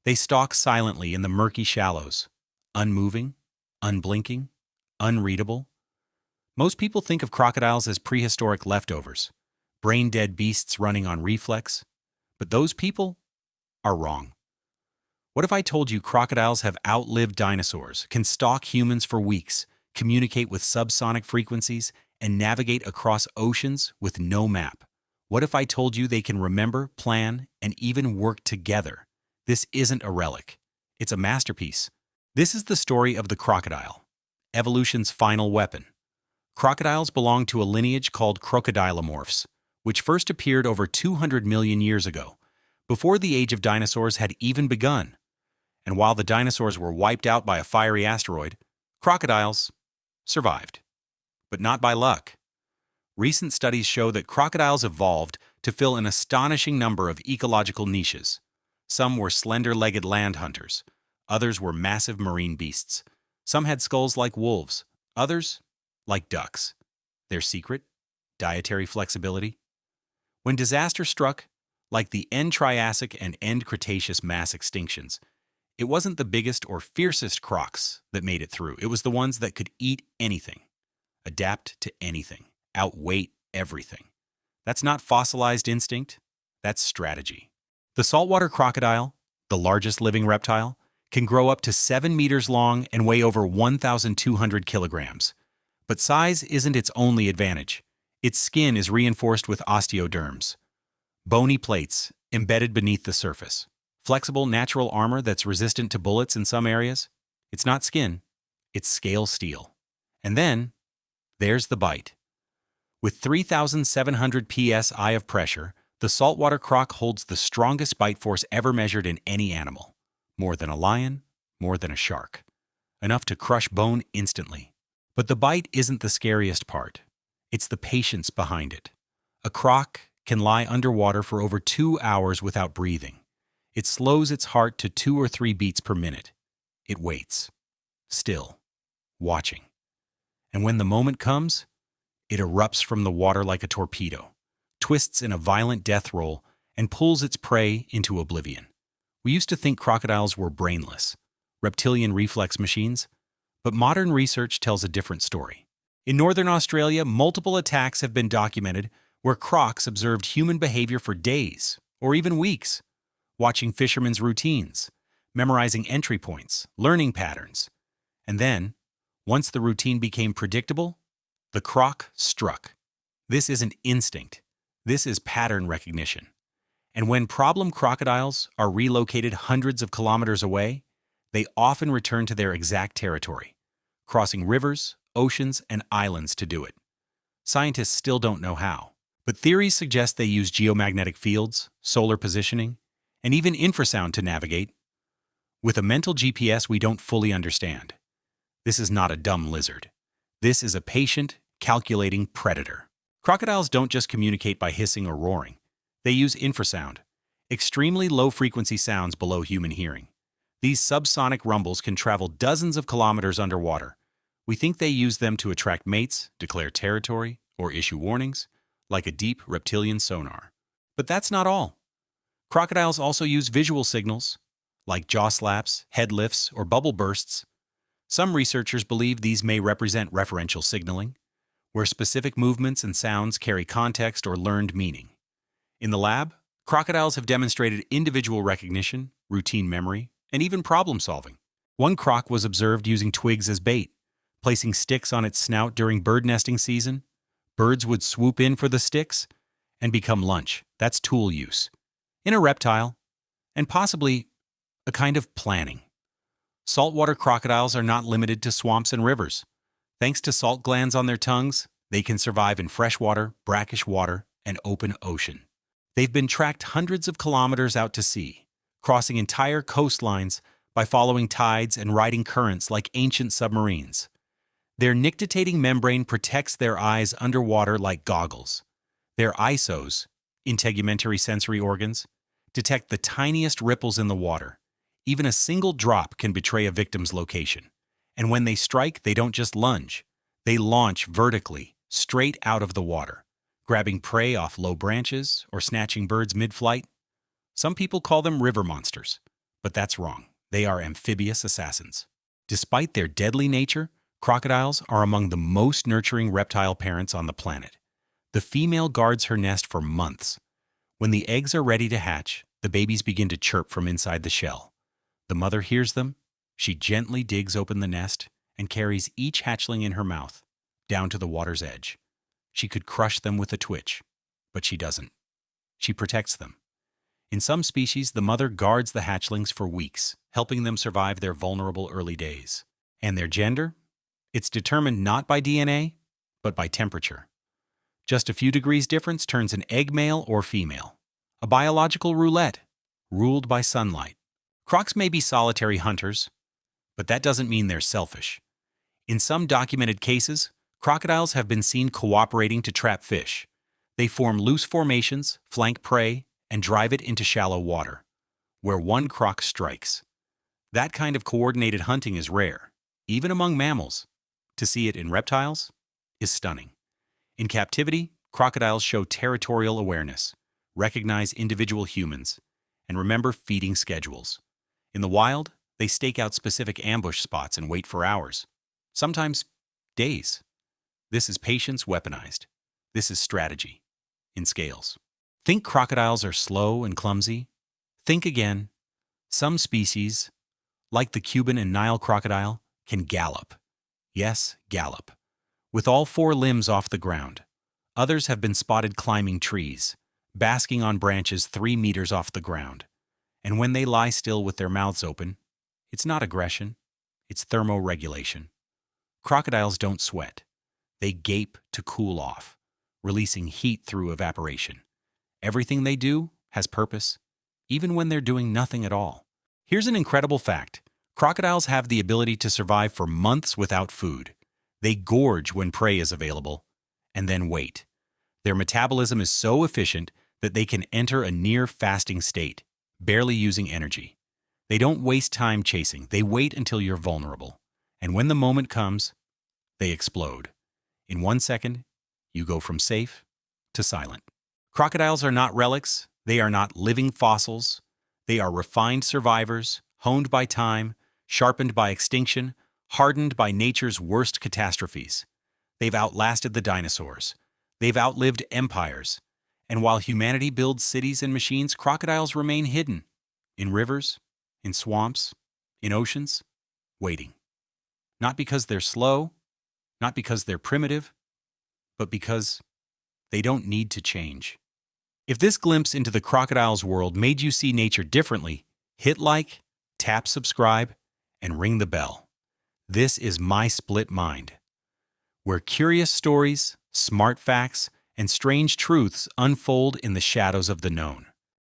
They stalk silently in the murky shallows, unmoving, unblinking, unreadable. Most people think of crocodiles as prehistoric leftovers, brain-dead beasts running on reflex, but those people are wrong. What if I told you crocodiles have outlived dinosaurs, can stalk humans for weeks, communicate with subsonic frequencies, and navigate across oceans with no map? What if I told you they can remember, plan, and even work together? This isn't a relic. It's a masterpiece. This is the story of the crocodile, evolution's final weapon. Crocodiles belong to a lineage called crocodilomorphs, which first appeared over 200 million years ago, before the age of dinosaurs had even begun. And while the dinosaurs were wiped out by a fiery asteroid, crocodiles survived. But not by luck. Recent studies show that crocodiles evolved to fill an astonishing number of ecological niches. Some were slender-legged land hunters. Others were massive marine beasts. Some had skulls like wolves. Others, like ducks. Their secret? Dietary flexibility. When disaster struck, like the end Triassic and end Cretaceous mass extinctions, it wasn't the biggest or fiercest crocs that made it through. It was the ones that could eat anything, adapt to anything, outweight everything. That's not fossilized instinct, that's strategy. The saltwater crocodile, the largest living reptile, can grow up to 7 meters long and weigh over 1,200 kilograms. But size isn't its only advantage. Its skin is reinforced with osteoderms, bony plates embedded beneath the surface. Flexible, natural armor that's resistant to bullets in some areas. It's not skin, it's scale steel. And then, there's the bite. With 3,700 psi of pressure, the saltwater croc holds the strongest bite force ever measured in any animal. More than a lion, more than a shark. Enough to crush bone instantly. But the bite isn't the scariest part. It's the patience behind it. A croc can lie underwater for over 2 hours without breathing. It slows its heart to 2 or 3 beats per minute. It waits, still, watching. And when the moment comes, it erupts from the water like a torpedo, twists in a violent death roll, and pulls its prey into oblivion. We used to think crocodiles were brainless, reptilian reflex machines, but modern research tells a different story. In northern Australia, multiple attacks have been documented where crocs observed human behavior for days or even weeks, watching fishermen's routines, memorizing entry points, learning patterns. And then, once the routine became predictable, the croc struck. This isn't instinct. This is pattern recognition. And when problem crocodiles are relocated hundreds of kilometers away, they often return to their exact territory, crossing rivers, oceans, and islands to do it. Scientists still don't know how, but theories suggest they use geomagnetic fields, solar positioning, and even infrasound to navigate. With a mental GPS we don't fully understand. This is not a dumb lizard. This is a patient, calculating predator. Crocodiles don't just communicate by hissing or roaring. They use infrasound, extremely low-frequency sounds below human hearing. These subsonic rumbles can travel dozens of kilometers underwater. We think they use them to attract mates, declare territory, or issue warnings, like a deep reptilian sonar. But that's not all. Crocodiles also use visual signals, like jaw slaps, head lifts, or bubble bursts. Some researchers believe these may represent referential signaling, where specific movements and sounds carry context or learned meaning. In the lab, crocodiles have demonstrated individual recognition, routine memory, and even problem-solving. One croc was observed using twigs as bait, placing sticks on its snout during bird nesting season. Birds would swoop in for the sticks and become lunch. That's tool use. In a reptile, and possibly a kind of planning. Saltwater crocodiles are not limited to swamps and rivers. Thanks to salt glands on their tongues, they can survive in freshwater, brackish water, and open ocean. They've been tracked hundreds of kilometers out to sea, crossing entire coastlines by following tides and riding currents like ancient submarines. Their nictitating membrane protects their eyes underwater like goggles. Their isos, integumentary sensory organs, detect the tiniest ripples in the water. Even a single drop can betray a victim's location. And when they strike, they don't just lunge. They launch vertically, straight out of the water, grabbing prey off low branches or snatching birds mid-flight. Some people call them river monsters, But that's wrong. They are amphibious assassins. Despite their deadly nature, crocodiles are among the most nurturing reptile parents on the planet. The female guards her nest for months. When the eggs are ready to hatch, the babies begin to chirp from inside the shell. The mother hears them. She gently digs open the nest and carries each hatchling in her mouth, down to the water's edge. She could crush them with a twitch, but she doesn't. She protects them. In some species, the mother guards the hatchlings for weeks, helping them survive their vulnerable early days. And their gender? It's determined not by DNA, but by temperature. Just a few degrees difference turns an egg male or female. A biological roulette, ruled by sunlight. Crocs may be solitary hunters, but that doesn't mean they're selfish. In some documented cases, crocodiles have been seen cooperating to trap fish. They form loose formations, flank prey, and drive it into shallow water, where one croc strikes. That kind of coordinated hunting is rare, even among mammals. To see it in reptiles is stunning. In captivity, crocodiles show territorial awareness, recognize individual humans, and remember feeding schedules. In the wild, they stake out specific ambush spots and wait for hours, sometimes days. This is patience weaponized. This is strategy in scales. Think crocodiles are slow and clumsy? Think again. Some species, like the Cuban and Nile crocodile, can gallop. Yes, gallop. With all four limbs off the ground. Others have been spotted climbing trees, basking on branches 3 meters off the ground. And when they lie still with their mouths open, it's not aggression, it's thermoregulation. Crocodiles don't sweat. They gape to cool off, releasing heat through evaporation. Everything they do has purpose, even when they're doing nothing at all. Here's an incredible fact. Crocodiles have the ability to survive for months without food. They gorge when prey is available, and then wait. Their metabolism is so efficient that they can enter a near-fasting state, barely using energy. They don't waste time chasing. They wait until you're vulnerable. And when the moment comes, they explode. In 1 second, you go from safe to silent. Crocodiles are not relics. They are not living fossils. They are refined survivors, honed by time, sharpened by extinction, hardened by nature's worst catastrophes. They've outlasted the dinosaurs. They've outlived empires. And while humanity builds cities and machines, crocodiles remain hidden. In rivers, in swamps, in oceans, waiting. Not because they're slow, not because they're primitive, but because they don't need to change. If this glimpse into the crocodile's world made you see nature differently, hit like, tap subscribe, and ring the bell. This is My Split Mind, where curious stories, smart facts, and strange truths unfold in the shadows of the known.